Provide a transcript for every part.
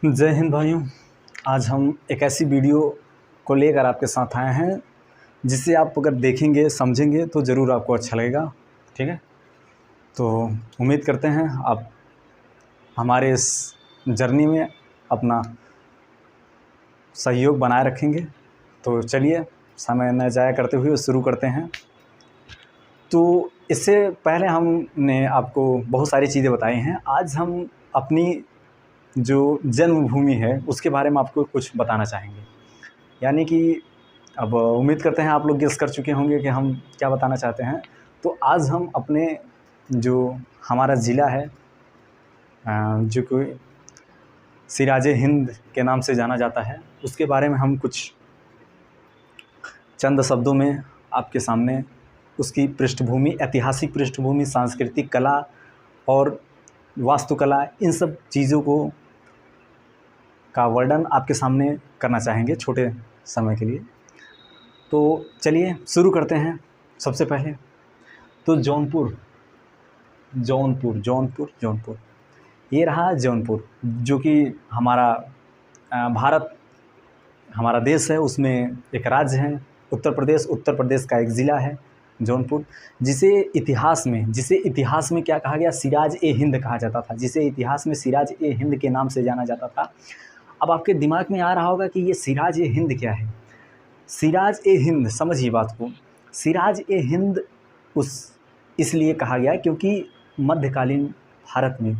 जय हिंद भाइयों। आज हम एक ऐसी वीडियो को लेकर आपके साथ आए हैं जिसे आप अगर देखेंगे समझेंगे तो ज़रूर आपको अच्छा लगेगा। ठीक है, तो उम्मीद करते हैं आप हमारे इस जर्नी में अपना सहयोग बनाए रखेंगे। तो चलिए समय न ज़ाया करते हुए शुरू करते हैं। तो इससे पहले हमने आपको बहुत सारी चीज़ें बताई हैं। आज हम अपनी जो जन्मभूमि है उसके बारे में आपको कुछ बताना चाहेंगे। यानी कि अब उम्मीद करते हैं आप लोग गेस कर चुके होंगे कि हम क्या बताना चाहते हैं। तो आज हम अपने जो हमारा ज़िला है जो कि सिराज-ए-हिंद के नाम से जाना जाता है, उसके बारे में हम कुछ चंद शब्दों में आपके सामने उसकी पृष्ठभूमि, ऐतिहासिक पृष्ठभूमि, सांस्कृतिक कला और वास्तुकला, इन सब चीज़ों का वर्णन आपके सामने करना चाहेंगे छोटे समय के लिए। तो चलिए शुरू करते हैं। सबसे पहले तो जौनपुर ये रहा जौनपुर, जो कि हमारा भारत हमारा देश है, उसमें एक राज्य है उत्तर प्रदेश का एक ज़िला है जौनपुर, जिसे इतिहास में क्या कहा गया, सिराज-ए-हिंद कहा जाता था, जिसे इतिहास में सिराज-ए-हिंद के नाम से जाना जाता था। अब आपके दिमाग में आ रहा होगा कि ये सिराज-ए-हिंद क्या है। सिराज-ए-हिंद, समझिए बात को, सिराज-ए-हिंद इसलिए कहा गया क्योंकि मध्यकालीन भारत में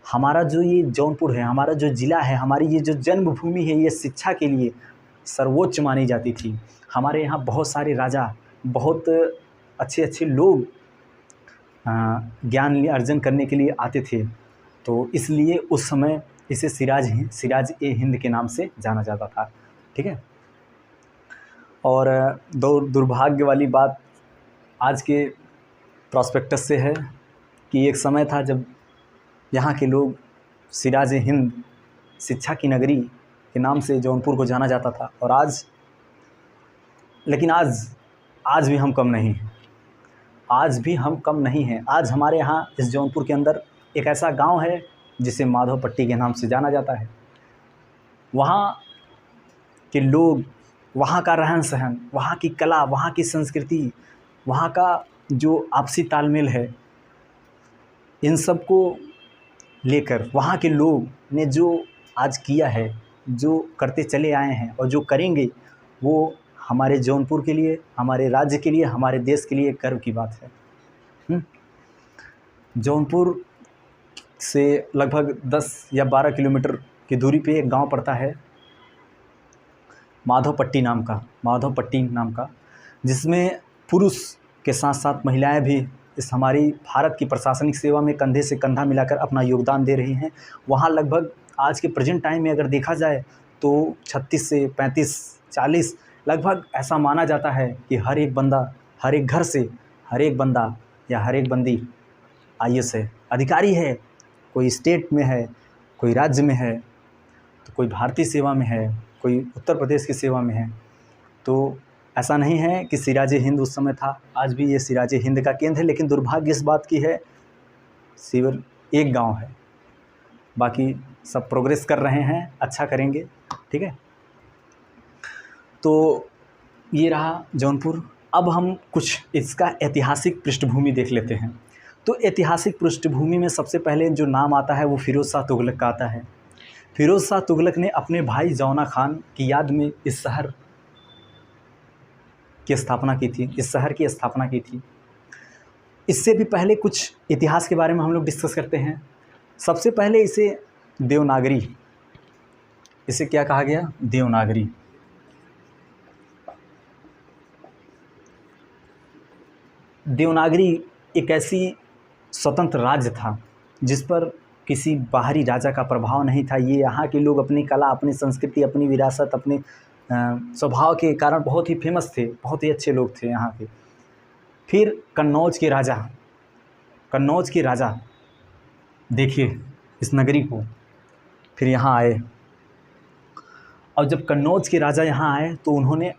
हमारा जो ये जौनपुर है, हमारा जो ज़िला है, हमारी ये जो जन्मभूमि है, ये शिक्षा के लिए सर्वोच्च मानी जाती थी। हमारे यहाँ बहुत सारे राजा, बहुत अच्छे अच्छे लोग ज्ञान अर्जन करने के लिए आते थे। तो इसलिए उस समय इसे सिराज-ए-हिंद के नाम से जाना जाता था। ठीक है, और दुर्भाग्य वाली बात आज के प्रॉस्पेक्टस से है कि एक समय था जब यहाँ के लोग सिराज-ए-हिंद, शिक्षा की नगरी के नाम से जौनपुर को जाना जाता था। और आज भी हम कम नहीं हैं। आज हमारे यहाँ इस जौनपुर के अंदर एक ऐसा गांव है जिसे माधवपट्टी के नाम से जाना जाता है। वहाँ के लोग, वहाँ का रहन सहन, वहाँ की कला, वहाँ की संस्कृति, वहाँ का जो आपसी तालमेल है, इन सब को लेकर वहाँ के लोग ने जो आज किया है, जो करते चले आए हैं और जो करेंगे, वो हमारे जौनपुर के लिए, हमारे राज्य के लिए, हमारे देश के लिए गर्व की बात है। जौनपुर से लगभग 10 या 12 किलोमीटर की दूरी पे एक गांव पड़ता है माधवपट्टी नाम का, जिसमें पुरुष के साथ साथ महिलाएं भी इस हमारी भारत की प्रशासनिक सेवा में कंधे से कंधा मिलाकर अपना योगदान दे रही हैं। वहाँ लगभग आज के प्रेजेंट टाइम में अगर देखा जाए तो 36 से 35-40 लगभग ऐसा माना जाता है कि हर एक घर से हर एक बंदा या हर एक बंदी IAS है, अधिकारी है। कोई स्टेट में है, कोई राज्य में है, तो कोई भारतीय सेवा में है, कोई उत्तर प्रदेश की सेवा में है। तो ऐसा नहीं है कि सिराज-ए-हिंद उस समय था, आज भी ये सिराज-ए-हिंद का केंद्र है। लेकिन दुर्भाग्य इस बात की है, सिर्फ एक गांव है, बाकी सब प्रोग्रेस कर रहे हैं, अच्छा करेंगे। ठीक है, तो ये रहा जौनपुर। अब हम कुछ इसका ऐतिहासिक पृष्ठभूमि देख लेते हैं। तो ऐतिहासिक पृष्ठभूमि में सबसे पहले जो नाम आता है वो फ़िरोज़ शाह तुगलक का आता है। फ़िरोज़ शाह तुगलक ने अपने भाई जौना खान की याद में इस शहर की स्थापना की थी। इससे भी पहले कुछ इतिहास के बारे में हम लोग डिस्कस करते हैं। सबसे पहले इसे क्या कहा गया, देवनागरी एक ऐसी स्वतंत्र राज्य था जिस पर किसी बाहरी राजा का प्रभाव नहीं था। ये यहाँ के लोग अपनी कला, अपनी संस्कृति, अपनी विरासत, अपने स्वभाव के कारण बहुत ही फेमस थे, बहुत ही अच्छे लोग थे यहाँ के। फिर कन्नौज के राजा देखिए इस नगरी को, फिर यहाँ आए। और जब कन्नौज के राजा यहाँ आए तो उन्होंने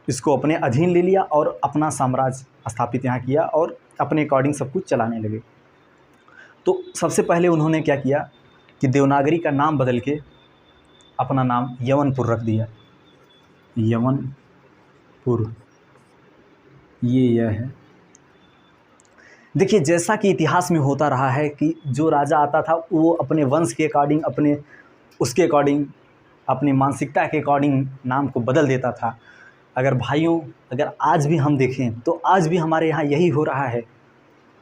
इसको अपने अधीन ले लिया और अपना साम्राज्य स्थापित यहाँ किया और अपने अकॉर्डिंग सब कुछ चलाने लगे। तो सबसे पहले उन्होंने क्या किया कि देवनागरी का नाम बदल के अपना नाम यवनपुर रख दिया। यवनपुर ये यह है। देखिए, जैसा कि इतिहास में होता रहा है कि जो राजा आता था वो अपने वंश के अकॉर्डिंग, उसके अकॉर्डिंग, अपनी मानसिकता के अकॉर्डिंग नाम को बदल देता था। अगर भाइयों, अगर आज भी हम देखें तो आज भी हमारे यहाँ यही हो रहा है।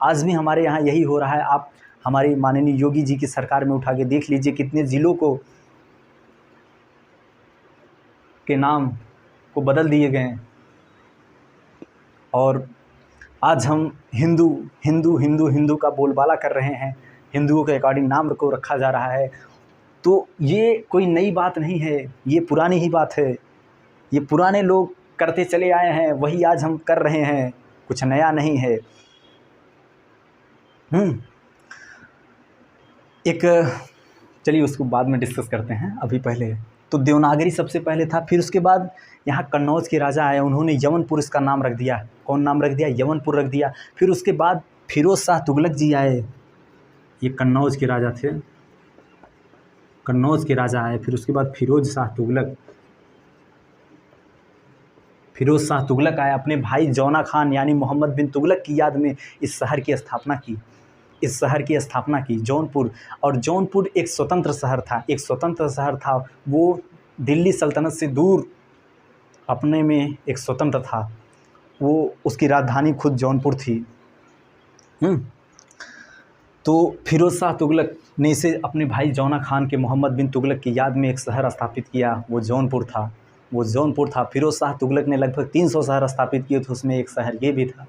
आज भी हमारे यहाँ यही हो रहा है। आप हमारे माननीय योगी जी की सरकार में उठा के देख लीजिए, कितने ज़िलों के नाम को बदल दिए गए हैं। और आज हम हिंदू हिंदू हिंदू हिंदू का बोलबाला कर रहे हैं, हिंदुओं के अकॉर्डिंग नाम को रखा जा रहा है। तो ये कोई नई बात नहीं है, ये पुरानी ही बात है। ये पुराने लोग करते चले आए हैं, वही आज हम कर रहे हैं, कुछ नया नहीं है। चलिए उसको बाद में डिस्कस करते हैं। अभी पहले तो देवनागरी सबसे पहले था, फिर उसके बाद यहाँ कन्नौज के राजा आए, उन्होंने यवनपुर इसका नाम रख दिया। कौन नाम रख दिया? यवनपुर रख दिया। फिर उसके बाद फिरोज शाह तुगलक जी आए, ये कन्नौज के राजा थे, कन्नौज के राजा आए। फिर उसके बाद फिरोज शाह तुगलक आए, अपने भाई जौना खान यानी मोहम्मद बिन तुगलक की याद में इस शहर की स्थापना की, जौनपुर। और जौनपुर एक स्वतंत्र शहर था, वो दिल्ली सल्तनत से दूर अपने में एक स्वतंत्र था। वो उसकी राजधानी खुद जौनपुर थी। तो फिरोज शाह तुगलक ने इसे अपने भाई जौना खान के मोहम्मद बिन तुगलक की याद में एक शहर स्थापित किया, वो जौनपुर था। फिरोज शाह तुगलक ने लगभग 300 शहर स्थापित किए थे, उसमें एक शहर ये भी था।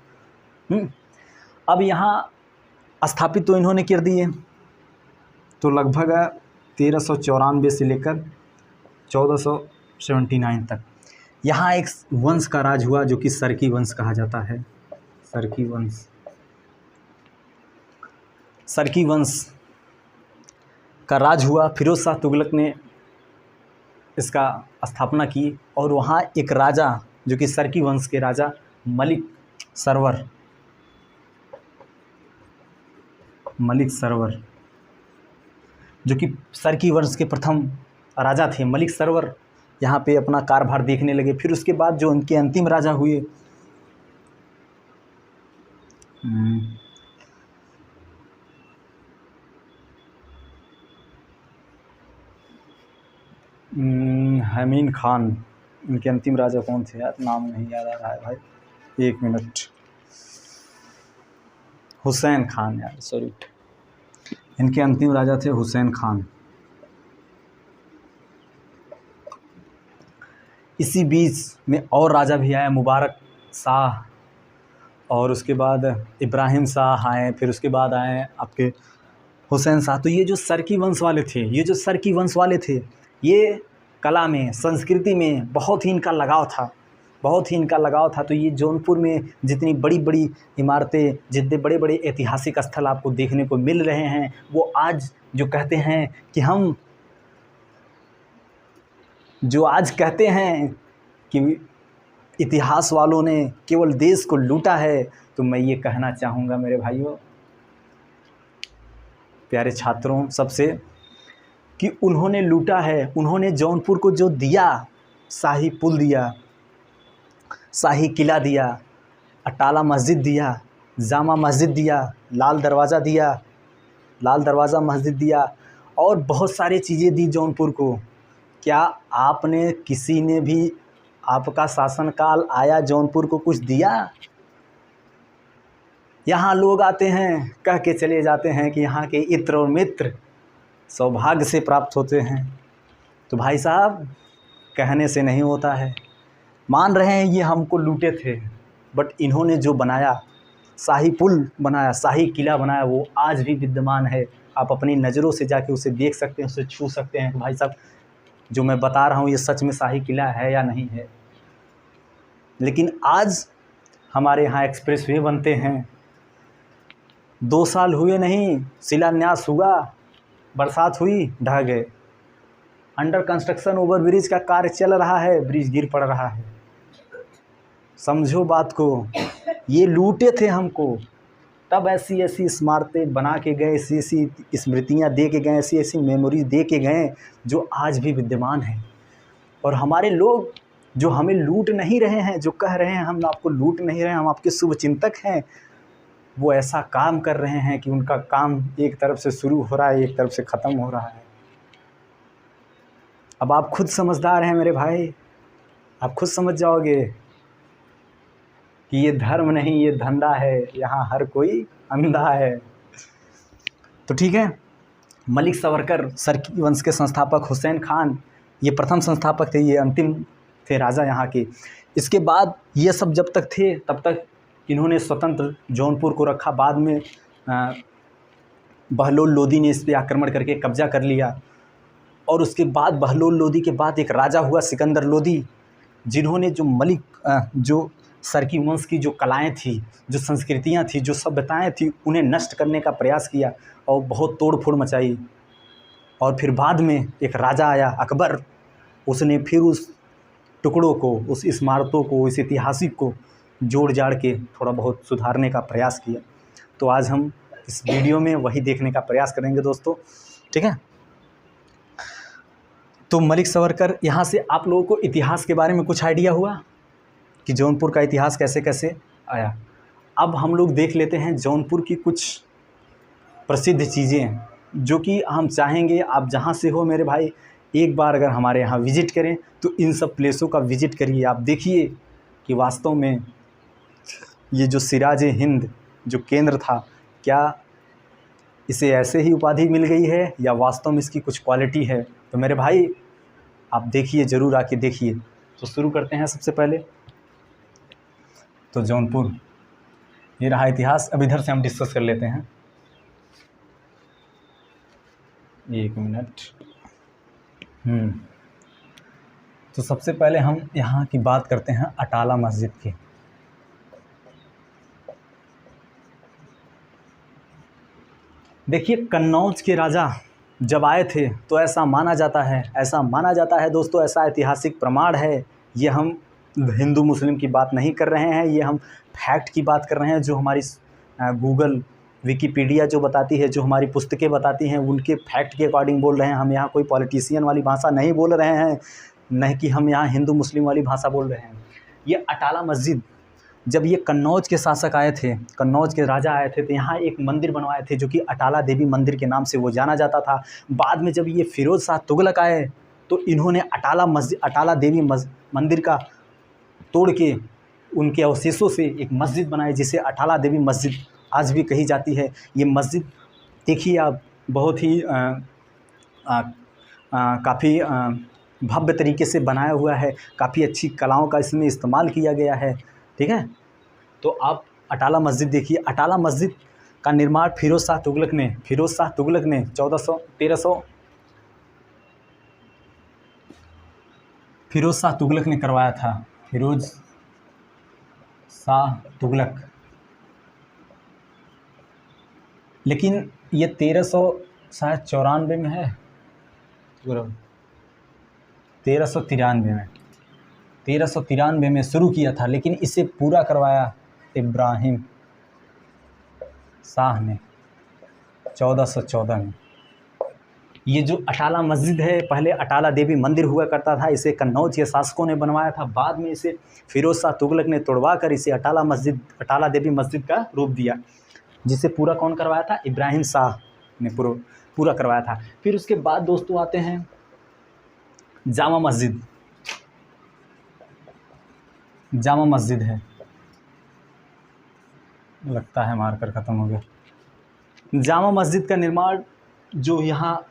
अब यहाँ स्थापित तो इन्होंने कर दिए, तो लगभग 1394 से लेकर 1479 तक यहाँ एक वंश का राज हुआ जो कि सरकी वंश कहा जाता है। सरकी वंश का राज हुआ। फिरोज शाह तुगलक ने इसका स्थापना की, और वहाँ एक राजा जो कि सरकी वंश के राजा मलिक सरवर जो कि सरकी वंश के प्रथम राजा थे, मलिक सरवर यहाँ पे अपना कारभार देखने लगे। फिर उसके बाद जो उनके अंतिम राजा हुए, हमीन खान, इनके अंतिम राजा कौन थे यार, नाम नहीं याद आ रहा है भाई, एक मिनट। हुसैन खान यार, सॉरी, इनके अंतिम राजा थे हुसैन खान। इसी बीच में और राजा भी आए, मुबारक शाह, और उसके बाद इब्राहिम शाह आए, फिर उसके बाद आए आपके हुसैन शाह। तो ये जो सरकी वंश वाले थे, ये कला में, संस्कृति में बहुत ही इनका लगाव था। तो ये जौनपुर में जितनी बड़ी बड़ी इमारतें, जितने बड़े बड़े ऐतिहासिक स्थल आपको देखने को मिल रहे हैं, वो आज जो कहते हैं कि इतिहास वालों ने केवल देश को लूटा है, तो मैं ये कहना चाहूँगा मेरे भाइयों, प्यारे छात्रों, सबसे कि उन्होंने लूटा है। उन्होंने जौनपुर को जो दिया, शाही पुल दिया, शाही किला दिया, अटाला मस्जिद दिया, जामा मस्जिद दिया, लाल दरवाज़ा मस्जिद दिया, और बहुत सारी चीज़ें दी जौनपुर को। क्या आपने, किसी ने भी, आपका शासनकाल आया, जौनपुर को कुछ दिया? यहाँ लोग आते हैं, कह के चले जाते हैं कि यहाँ के इत्र और मित्र सौभाग्य से प्राप्त होते हैं। तो भाई साहब, कहने से नहीं होता है। मान रहे हैं ये हमको लूटे थे, बट इन्होंने जो बनाया, शाही पुल बनाया, शाही किला बनाया, वो आज भी विद्यमान है। आप अपनी नज़रों से जाके उसे देख सकते हैं, उसे छू सकते हैं कि भाई साहब जो मैं बता रहा हूँ ये सच में शाही किला है या नहीं है। लेकिन आज हमारे यहाँ एक्सप्रेस वे बनते हैं, 2 साल हुए नहीं, शिलान्यास हुआ, बरसात हुई, ढह गए। अंडर कंस्ट्रक्शन ओवरब्रिज का कार्य चल रहा है, ब्रिज गिर पड़ रहा है। समझो बात को, ये लूटे थे हमको, तब ऐसी ऐसी इमारतें बना के गए, ऐसी ऐसी स्मृतियाँ दे के गए, ऐसी ऐसी मेमोरीज दे के गए जो आज भी विद्यमान हैं। और हमारे लोग जो हमें लूट नहीं रहे हैं, जो कह रहे हैं हम आपको लूट नहीं रहे हैं, हम आपके शुभचिंतक हैं, वो ऐसा काम कर रहे हैं कि उनका काम एक तरफ से शुरू हो रहा है, एक तरफ से ख़त्म हो रहा है। अब आप खुद समझदार हैं मेरे भाई, आप खुद समझ जाओगे कि ये धर्म नहीं, ये धंधा है, यहाँ हर कोई अंधा है। तो ठीक है, मलिक सावरकर सरकी वंश के संस्थापक, हुसैन खान ये प्रथम संस्थापक थे, ये अंतिम थे राजा यहाँ के। इसके बाद ये सब जब तक थे तब तक इन्होंने स्वतंत्र जौनपुर को रखा। बाद में बहलोल लोदी ने इस पर आक्रमण करके कब्जा कर लिया। और उसके बाद बहलोल लोदी के बाद एक राजा हुआ सिकंदर लोदी, जिन्होंने जो जो सरकी वंश की जो कलाएं थी, जो संस्कृतियां थी, जो सभ्यताएं थी, उन्हें नष्ट करने का प्रयास किया और बहुत तोड़ फोड़ मचाई। और फिर बाद में एक राजा आया अकबर, उसने फिर उस टुकड़ों को, उस इमारतों को, इस ऐतिहासिक को जोड़ जाड़ के थोड़ा बहुत सुधारने का प्रयास किया। तो आज हम इस वीडियो में वही देखने का प्रयास करेंगे दोस्तों, ठीक है। तो मलिक सावरकर, यहाँ से आप लोगों को इतिहास के बारे में कुछ आइडिया हुआ कि जौनपुर का इतिहास कैसे कैसे आया। अब हम लोग देख लेते हैं जौनपुर की कुछ प्रसिद्ध चीज़ें जो कि हम चाहेंगे आप जहाँ से हो मेरे भाई, एक बार अगर हमारे यहाँ विज़िट करें तो इन सब प्लेसों का विज़िट करिए। आप देखिए कि वास्तव में ये जो सिराज-ए-हिंद जो केंद्र था, क्या इसे ऐसे ही उपाधि मिल गई है या वास्तव में इसकी कुछ क्वालिटी है। तो मेरे भाई आप देखिए, ज़रूर आके देखिए। तो शुरू करते हैं सबसे पहले। तो जौनपुर, ये रहा इतिहास। अब इधर से हम डिस्कस कर लेते हैं। एक मिनट। तो सबसे पहले हम यहाँ की बात करते हैं अटाला मस्जिद की। देखिए, कन्नौज के राजा जब आए थे तो ऐसा माना जाता है दोस्तों, ऐसा ऐतिहासिक प्रमाण है। ये हम हिंदू मुस्लिम की बात नहीं कर रहे हैं, ये हम फैक्ट की बात कर रहे हैं, जो हमारी गूगल, विकिपीडिया जो बताती है, जो हमारी पुस्तकें बताती हैं, उनके फैक्ट के अकॉर्डिंग बोल रहे हैं। हम यहाँ कोई पॉलिटिशियन वाली भाषा नहीं बोल रहे हैं, नहीं कि हम यहाँ हिंदू मुस्लिम वाली भाषा बोल रहे हैं। ये अटाला मस्जिद, जब ये कन्नौज के शासक आए थे, कन्नौज के राजा आए थे, तो यहाँ एक मंदिर बनवाए थे जो कि अटाला देवी मंदिर के नाम से वो जाना जाता था। बाद में जब ये फिरोज शाह तुगलक आए तो इन्होंने अटाला देवी मंदिर का तोड़ के उनके अवशेषों से एक मस्जिद बनाई, जिसे अटाला देवी मस्जिद आज भी कही जाती है। ये मस्जिद देखिए आप, बहुत ही काफ़ी भव्य तरीके से बनाया हुआ है, काफ़ी अच्छी कलाओं का इसमें इस्तेमाल किया गया है, ठीक है। तो आप अटाला मस्जिद देखिए। अटाला मस्जिद का निर्माण फिरोज शाह तुगलक ने 1400 फिरोज शाह तुगलक ने करवाया था। फिरोज शाह तुगलक, लेकिन ये 1394 में है, 1393 में शुरू किया था, लेकिन इसे पूरा करवाया इब्राहिम शाह ने 1414 में। ये जो अटाला मस्जिद है, पहले अटाला देवी मंदिर हुआ करता था, इसे कन्नौज के शासकों ने बनवाया था। बाद में इसे फिरोज शाह तुगलक ने तोड़वा कर इसे अटाला देवी मस्जिद का रूप दिया, जिसे पूरा कौन करवाया था? इब्राहिम शाह ने पूरा करवाया था। फिर उसके बाद दोस्तों आते हैं जामा मस्जिद। जामा मस्जिद है, लगता है मार्कर ख़त्म हो गया। जामा मस्जिद का निर्माण जो यहाँ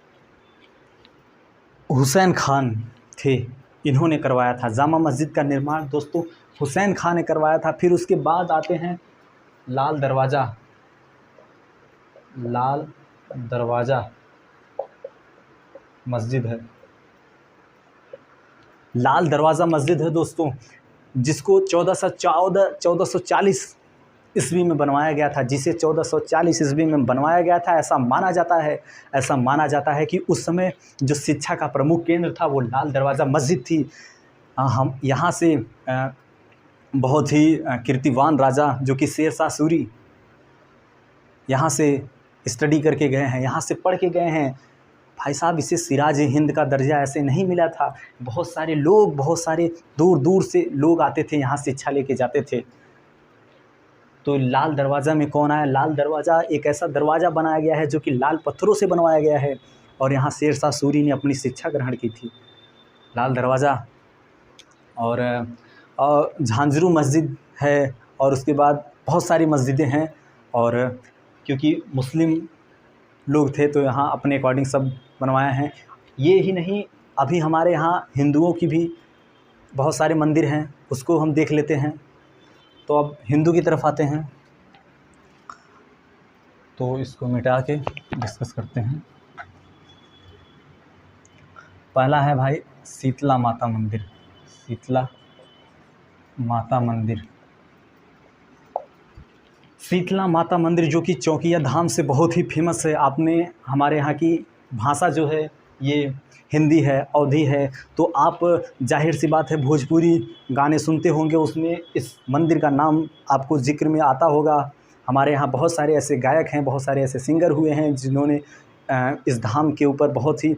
हुसैन खान थे, इन्होंने करवाया था। जामा मस्जिद का निर्माण दोस्तों हुसैन खान ने करवाया था। फिर उसके बाद आते हैं लाल दरवाज़ा मस्जिद है। लाल दरवाज़ा मस्जिद है दोस्तों, जिसको 1440 ईस्वी में बनवाया गया था, जिसे 1440 ईस्वी में बनवाया गया था। ऐसा माना जाता है कि उस समय जो शिक्षा का प्रमुख केंद्र था वो लाल दरवाज़ा मस्जिद थी। हम यहाँ से बहुत ही कीर्तिवान राजा जो कि शेर शाह सूरी, यहाँ से स्टडी करके गए हैं, यहाँ से पढ़ के गए हैं। भाई साहब, इसे सिराज हिंद का दर्जा ऐसे नहीं मिला था। बहुत सारे लोग, बहुत सारे दूर दूर से लोग आते थे, यहाँ शिक्षा लेके जाते थे। तो लाल दरवाज़ा में कौन आया? लाल दरवाज़ा एक ऐसा दरवाज़ा बनाया गया है जो कि लाल पत्थरों से बनवाया गया है, और यहाँ शेरशाह सूरी ने अपनी शिक्षा ग्रहण की थी। लाल दरवाज़ा और झांझरू मस्जिद है, और उसके बाद बहुत सारी मस्जिदें हैं। और क्योंकि मुस्लिम लोग थे तो यहाँ अपने अकॉर्डिंग सब बनवाए हैं। ये ही नहीं, अभी हमारे यहाँ हिंदुओं की भी बहुत सारे मंदिर हैं, उसको हम देख लेते हैं। तो अब हिंदू की तरफ आते हैं, तो इसको मिटा के डिस्कस करते हैं। पहला है भाई शीतला माता मंदिर। शीतला माता मंदिर, शीतला माता मंदिर जो कि चौकिया धाम से बहुत ही फेमस है। आपने हमारे यहाँ की भाषा जो है ये हिंदी है, अवधी है, तो आप जाहिर सी बात है भोजपुरी गाने सुनते होंगे, उसमें इस मंदिर का नाम आपको जिक्र में आता होगा। हमारे यहाँ बहुत सारे ऐसे गायक हैं, बहुत सारे ऐसे सिंगर हुए हैं जिन्होंने इस धाम के ऊपर बहुत ही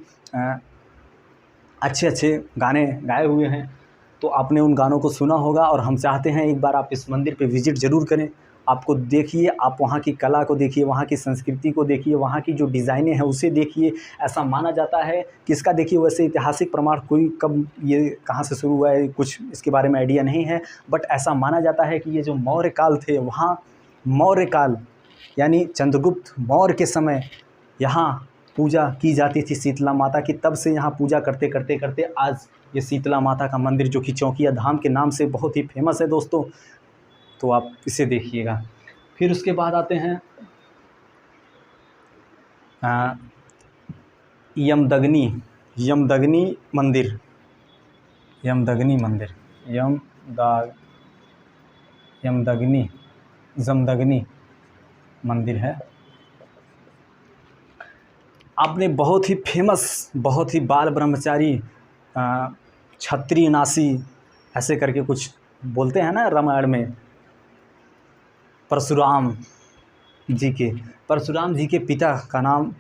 अच्छे अच्छे गाने गाए हुए हैं। तो आपने उन गानों को सुना होगा, और हम चाहते हैं एक बार आप इस मंदिर पे विज़िट ज़रूर करें। आपको देखिए, आप वहाँ की कला को देखिए, वहाँ की संस्कृति को देखिए, वहाँ की जो डिज़ाइनें हैं उसे देखिए। ऐसा माना जाता है कि इसका देखिए, वैसे ऐतिहासिक प्रमाण कोई कब ये कहाँ से शुरू हुआ है कुछ इसके बारे में आइडिया नहीं है, बट ऐसा माना जाता है कि ये जो मौर्य काल थे, वहाँ मौर्य काल यानी चंद्रगुप्त मौर्य के समय यहाँ पूजा की जाती थी शीतला माता की। तब से यहाँ पूजा करते करते करते आज ये शीतला माता का मंदिर जो कि चौकिया धाम के नाम से बहुत ही फेमस है दोस्तों, तो आप इसे देखिएगा। फिर उसके बाद आते हैं यमदग्नि मंदिर। यमदग्नि मंदिर, जमदग्नि मंदिर है। आपने बहुत ही फेमस, बहुत ही बाल ब्रह्मचारी क्षत्रिय नासी ऐसे करके कुछ बोलते हैं ना रामायण में, परशुराम जी के पिता का नाम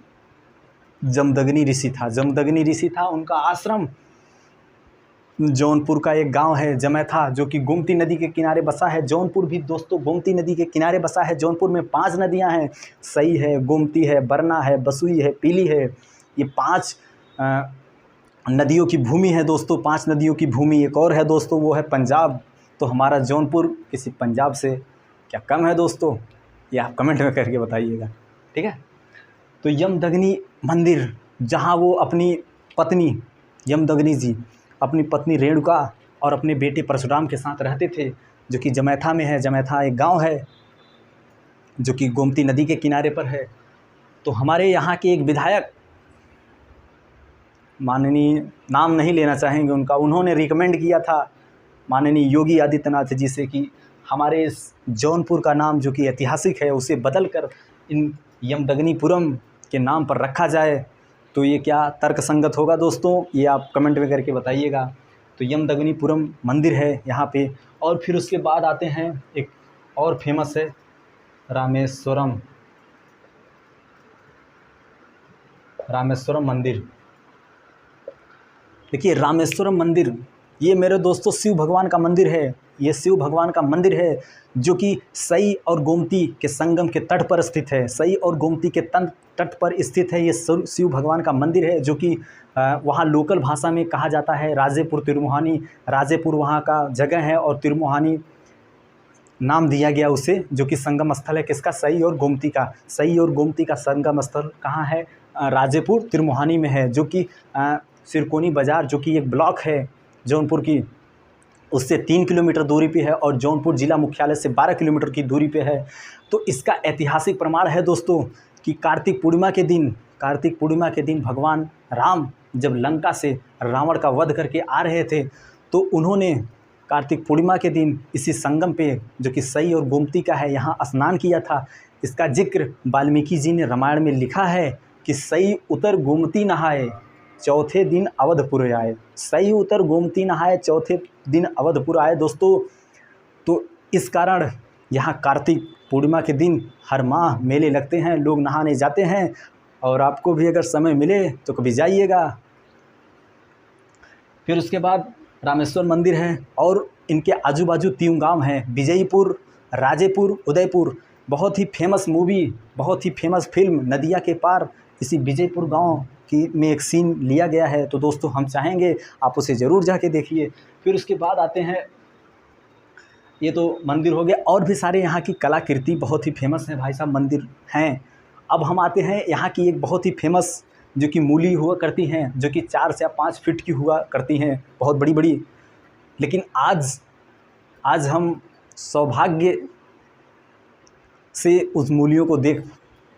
जमदग्नि ऋषि था। जमदग्नि ऋषि था, उनका आश्रम जौनपुर का एक गांव है जमैथा, जो कि गोमती नदी के किनारे बसा है। जौनपुर भी दोस्तों गोमती नदी के किनारे बसा है। जौनपुर में 5 नदियां हैं, सई है, गोमती है, बरना है, बसुई है, पीली है। ये 5 नदियों की भूमि है दोस्तों, 5 नदियों की भूमि। एक और है दोस्तों, वो है पंजाब। तो हमारा जौनपुर किसी पंजाब से क्या कम है दोस्तों? ये आप कमेंट में करके बताइएगा, ठीक है। तो यमदग्नि मंदिर, जहाँ वो अपनी पत्नी यमदग्नि जी अपनी पत्नी रेणुका और अपने बेटे परशुराम के साथ रहते थे, जो कि जमैथा में है। जमैथा एक गांव है जो कि गोमती नदी के किनारे पर है। तो हमारे यहाँ के एक विधायक, माननीय, नाम नहीं लेना चाहेंगे उनका, उन्होंने रिकमेंड किया था माननीय योगी आदित्यनाथ जी से कि हमारे इस जौनपुर का नाम जो कि ऐतिहासिक है उसे बदलकर इन यमदग्निपुरम के नाम पर रखा जाए। तो ये क्या तर्कसंगत होगा दोस्तों? ये आप कमेंट में करके बताइएगा। तो यमदग्निपुरम मंदिर है यहाँ पे। और फिर उसके बाद आते हैं, एक और फेमस है रामेश्वरम मंदिर। देखिए रामेश्वरम मंदिर, ये मेरे दोस्तों शिव भगवान का मंदिर है। ये शिव भगवान का मंदिर है जो कि सई और गोमती के संगम के तट पर स्थित है। सई और गोमती के तट पर स्थित है ये शिव भगवान का मंदिर है, जो कि वहाँ लोकल भाषा में कहा जाता है राजेपुर तिरमुहानी। राजेपुर वहाँ का जगह है और तिरमुहानी नाम दिया गया उसे, जो कि संगम स्थल है किसका? सई और गोमती का। सई और गोमती का संगम स्थल कहाँ है? राजेपुर तिरमुहानी में है, जो कि सिरकोनी बाज़ार जो कि एक ब्लॉक है जौनपुर की, उससे 3 किलोमीटर दूरी पे है, और जौनपुर ज़िला मुख्यालय से 12 किलोमीटर की दूरी पे है। तो इसका ऐतिहासिक प्रमाण है दोस्तों कि कार्तिक पूर्णिमा के दिन भगवान राम जब लंका से रावण का वध करके आ रहे थे, तो उन्होंने कार्तिक पूर्णिमा के दिन इसी संगम पे, जो कि सई और गोमती का है, यहाँ स्नान किया था। इसका जिक्र वाल्मीकि जी ने रामायण में लिखा है कि सई उतर गोमती नहाए, चौथे दिन अवधपुर आए। सई उतर गोमती नहाए, चौथे दिन अवधपुर आए दोस्तों। तो इस कारण यहाँ कार्तिक पूर्णिमा के दिन हर माह मेले लगते हैं, लोग नहाने जाते हैं, और आपको भी अगर समय मिले तो कभी जाइएगा। फिर उसके बाद रामेश्वर मंदिर है, और इनके आजू बाजू 3 गांव हैं, विजयपुर, राजेपुर, उदयपुर। बहुत ही फेमस मूवी, बहुत ही फेमस फिल्म नदिया के पार इसी विजयपुर गांव की में एक सीन लिया गया है। तो दोस्तों हम चाहेंगे आप उसे ज़रूर जाके देखिए। फिर उसके बाद आते हैं, ये तो मंदिर हो गया, और भी सारे यहाँ की कलाकृति बहुत ही फेमस है भाई साहब, मंदिर हैं। अब हम आते हैं यहाँ की एक बहुत ही फेमस जो कि मूली हुआ करती हैं, जो कि 4 से 5 फीट की हुआ करती हैं, बहुत बड़ी बड़ी। लेकिन आज हम सौभाग्य से उस मूलियों को देख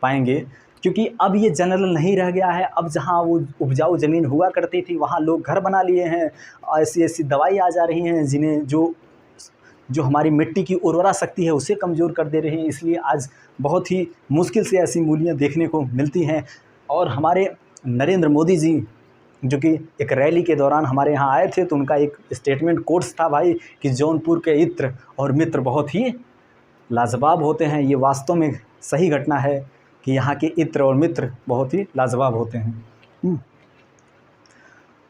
पाएंगे, क्योंकि अब ये जनरल नहीं रह गया है। अब जहाँ वो उपजाऊ ज़मीन हुआ करती थी वहाँ लोग घर बना लिए हैं, ऐसी ऐसी दवाई आ जा रही हैं जिन्हें जो हमारी मिट्टी की उर्वरा शक्ति है उसे कमज़ोर कर दे रही हैं। इसलिए आज बहुत ही मुश्किल से ऐसी मूलियाँ देखने को मिलती हैं। और हमारे नरेंद्र मोदी जी जो कि एक रैली के दौरान हमारे यहाँ आए थे, तो उनका एक स्टेटमेंट कोट्स था भाई कि जौनपुर के इत्र और मित्र बहुत ही लाजवाब होते हैं। ये वास्तव में सही घटना है कि यहाँ के इत्र और मित्र बहुत ही लाजवाब होते हैं।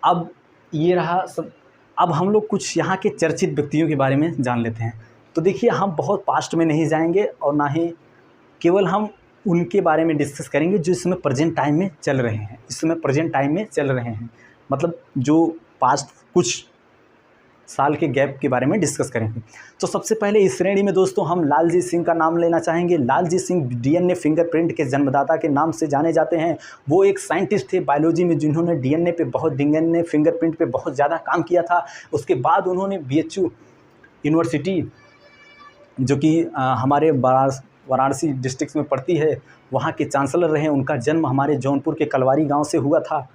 अब ये रहा सब। अब हम लोग कुछ यहाँ के चर्चित व्यक्तियों के बारे में जान लेते हैं। तो देखिए, हम बहुत पास्ट में नहीं जाएंगे और ना ही केवल हम उनके बारे में डिस्कस करेंगे जो इस समय प्रेजेंट टाइम में चल रहे हैं, इस समय प्रेजेंट टाइम में चल रहे हैं, मतलब जो पास्ट कुछ साल के गैप के बारे में डिस्कस करेंगे। तो सबसे पहले इस श्रेणी में दोस्तों हम लालजीत सिंह का नाम लेना चाहेंगे। लालजीत सिंह डीएनए फिंगरप्रिंट के जन्मदाता के नाम से जाने जाते हैं। वो एक साइंटिस्ट थे बायोलॉजी में, जिन्होंने डीएनए फिंगरप्रिंट पे बहुत ज़्यादा काम किया था। उसके बाद उन्होंने BHU यूनिवर्सिटी जो कि हमारे वाराणसी डिस्ट्रिक्ट में पड़ती है, वहाँ के चांसलर रहे। उनका जन्म हमारे जौनपुर के कलवारी गाँव से हुआ था।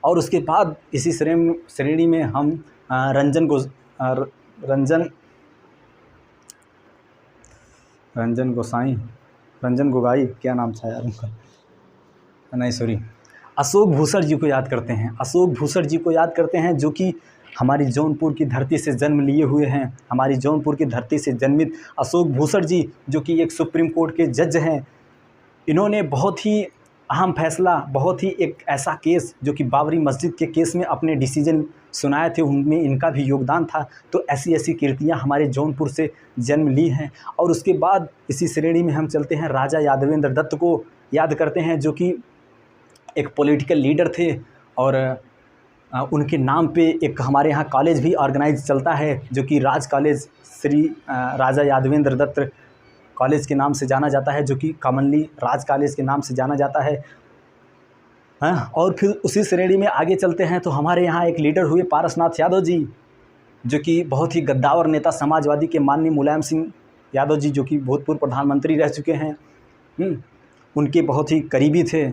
और उसके बाद इसी श्रेणी में हम रंजन गोगाई, क्या नाम था यार उनका, नहीं सॉरी, अशोक भूषण जी को याद करते हैं। अशोक भूषण जी को याद करते हैं जो कि हमारी जौनपुर की धरती से जन्म लिए हुए हैं। हमारी जौनपुर की धरती से जन्मित अशोक भूषण जी जो कि एक सुप्रीम कोर्ट के जज हैं। इन्होंने बहुत ही अहम फैसला, बहुत ही एक ऐसा केस जो कि बाबरी मस्जिद के केस में अपने डिसीजन सुनाए थे, उनमें इनका भी योगदान था। तो ऐसी ऐसी कीर्तियाँ हमारे जौनपुर से जन्म ली हैं। और उसके बाद इसी श्रेणी में हम चलते हैं, राजा यादवेंद्र दत्त को याद करते हैं जो कि एक पॉलिटिकल लीडर थे। और उनके नाम पे एक हमारे यहाँ कॉलेज भी ऑर्गेनाइज चलता है जो कि राज कॉलेज श्री राजा यादवेंद्र दत्त कॉलेज के नाम से जाना जाता है, जो कि कॉमनली राज कॉलेज के नाम से जाना जाता है। हाँ, और फिर उसी श्रेणी में आगे चलते हैं तो हमारे यहाँ एक लीडर हुए पारसनाथ यादव जी जो कि बहुत ही गद्दावर नेता, समाजवादी के माननीय मुलायम सिंह यादव जी जो कि भूतपूर्व प्रधानमंत्री रह चुके हैं, उनके बहुत ही करीबी थे।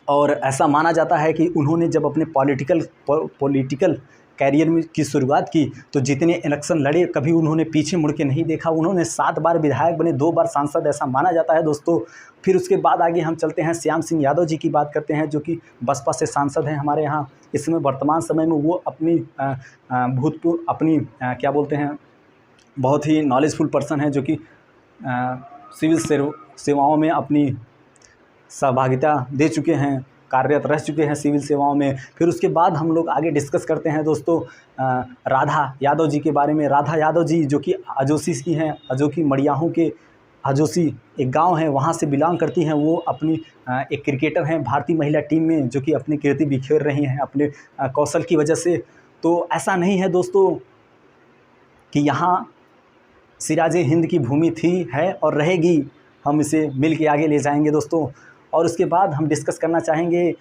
और ऐसा माना जाता है कि उन्होंने जब अपने पॉलिटिकल कैरियर में की शुरुआत की तो जितने इलेक्शन लड़े कभी उन्होंने पीछे मुड़ के नहीं देखा। उन्होंने 7 बार विधायक बने, 2 बार सांसद, ऐसा माना जाता है दोस्तों। फिर उसके बाद आगे हम चलते हैं, श्याम सिंह यादव जी की बात करते हैं जो कि बसपा से सांसद हैं हमारे यहाँ। इसमें वर्तमान समय में वो अपनी भूतपूर्व अपनी क्या बोलते हैं, बहुत ही नॉलेजफुल पर्सन है जो कि सिविल सेवाओं में अपनी सहभागिता दे चुके हैं, कार्यरत रह चुके हैं सिविल सेवाओं में। फिर उसके बाद हम लोग आगे डिस्कस करते हैं दोस्तों राधा यादव जी के बारे में। राधा यादव जी जो कि अजोसी की हैं, अजोकी मड़ियाहू के अजोसी एक गांव है, वहां से बिलोंग करती हैं। वो अपनी एक क्रिकेटर हैं भारतीय महिला टीम में जो कि अपनी कीर्ति बिखेर रही हैं अपने कौशल की वजह से। तो ऐसा नहीं है दोस्तों कि यहाँ सिराजे हिंद की भूमि थी, है और रहेगी। हम इसे मिल के आगे ले जाएंगे दोस्तों। और उसके बाद हम डिस्कस करना चाहेंगे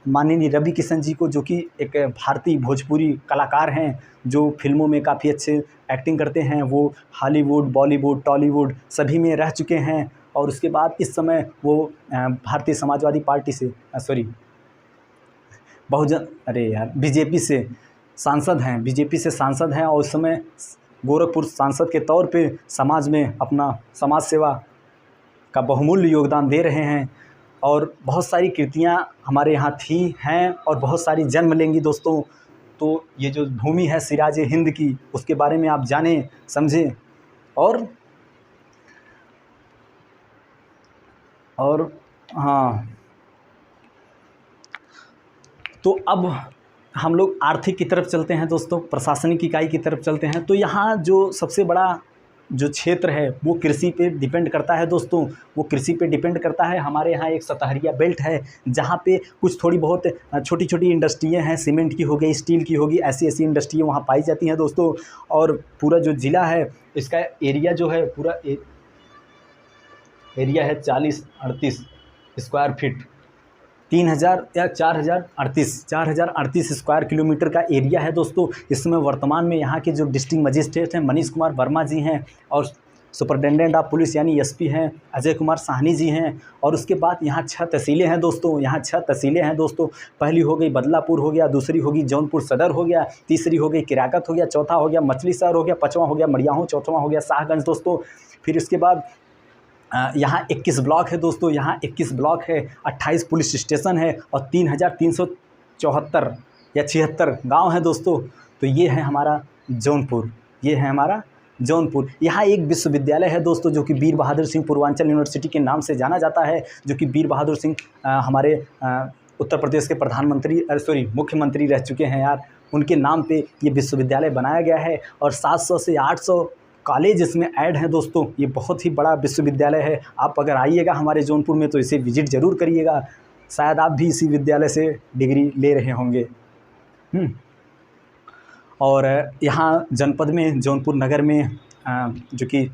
माननीय रवि किशन जी को जो कि एक भारतीय भोजपुरी कलाकार हैं जो फिल्मों में काफ़ी अच्छे एक्टिंग करते हैं। वो हॉलीवुड, बॉलीवुड, टॉलीवुड सभी में रह चुके हैं। और उसके बाद इस समय वो भारतीय समाजवादी पार्टी से बीजेपी से सांसद हैं। और उस समय गोरखपुर सांसद के तौर पे समाज में अपना समाज सेवा का बहुमूल्य योगदान दे रहे हैं। और बहुत सारी कृतियाँ हमारे यहाँ थी, हैं और बहुत सारी जन्म लेंगी दोस्तों। तो ये जो भूमि है सिराजे हिंद की, उसके बारे में आप जानें, समझें। और हाँ, तो अब हम लोग आर्थिक की तरफ चलते हैं दोस्तों, प्रशासनिक इकाई की तरफ चलते हैं। तो यहाँ जो सबसे बड़ा जो क्षेत्र है वो कृषि पे डिपेंड करता है दोस्तों, वो कृषि पे डिपेंड करता है। हमारे यहाँ एक सतहरिया बेल्ट है जहाँ पे कुछ थोड़ी बहुत छोटी छोटी इंडस्ट्रियाँ हैं, सीमेंट की हो गई, स्टील की होगी, ऐसी ऐसी इंडस्ट्रियाँ वहाँ पाई जाती हैं दोस्तों। और पूरा जो ज़िला है इसका एरिया जो है पूरा एरिया है 4038 स्क्वायर फीट, 3000 या 4038 स्क्वायर किलोमीटर का एरिया है दोस्तों। इसमें वर्तमान में यहाँ के जो डिस्ट्रिक्ट मजिस्ट्रेट हैं मनीष कुमार वर्मा जी हैं, और सुपरिटेंडेंट ऑफ पुलिस यानी एसपी हैं अजय कुमार साहनी जी हैं। और उसके बाद यहाँ 6 तहसीलें हैं दोस्तों, यहाँ 6 तहसीलें हैं दोस्तों। पहली हो गई बदलापुर हो गया, दूसरी होगी जौनपुर सदर हो गया, तीसरी हो गई किरागत हो गया, चौथा हो गया मछली शहर हो गया, पाँचवां हो गया मड़ियाहू, चौथवां हो गया शाहगंज दोस्तों। फिर उसके बाद यहाँ 21 ब्लॉक है दोस्तों, यहाँ 21 ब्लॉक है, 28 पुलिस स्टेशन है और 3374 या 76 गांव है दोस्तों। तो ये है हमारा जौनपुर, ये है हमारा जौनपुर। यहाँ एक विश्वविद्यालय है दोस्तों जो कि वीर बहादुर सिंह पूर्वांचल यूनिवर्सिटी के नाम से जाना जाता है, जो कि वीर बहादुर सिंह हमारे उत्तर प्रदेश के प्रधानमंत्री मुख्यमंत्री रह चुके हैं यार, उनके नाम पे ये विश्वविद्यालय बनाया गया है। और 700 से 800 कॉलेज इसमें ऐड हैं दोस्तों। ये बहुत ही बड़ा विश्वविद्यालय है। आप अगर आइएगा हमारे जौनपुर में तो इसे विजिट ज़रूर करिएगा, शायद आप भी इसी विद्यालय से डिग्री ले रहे होंगे। और यहाँ जनपद में जौनपुर नगर में जो कि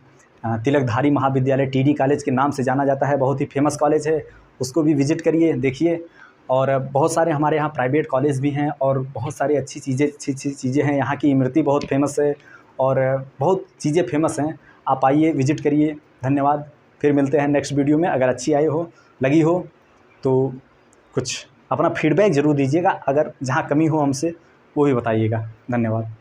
तिलकधारी महाविद्यालय टीडी कॉलेज के नाम से जाना जाता है, बहुत ही फेमस कॉलेज है, उसको भी विजिट करिए, देखिए। और बहुत सारे हमारे यहाँ प्राइवेट कॉलेज भी हैं और बहुत सारी अच्छी चीज़ें हैं। यहाँ की इमरती बहुत फेमस है और बहुत चीज़ें फेमस हैं। आप आइए, विजिट करिए। धन्यवाद। फिर मिलते हैं नेक्स्ट वीडियो में। अगर अच्छी लगी हो तो कुछ अपना फीडबैक ज़रूर दीजिएगा, अगर जहाँ कमी हो हमसे वो भी बताइएगा। धन्यवाद।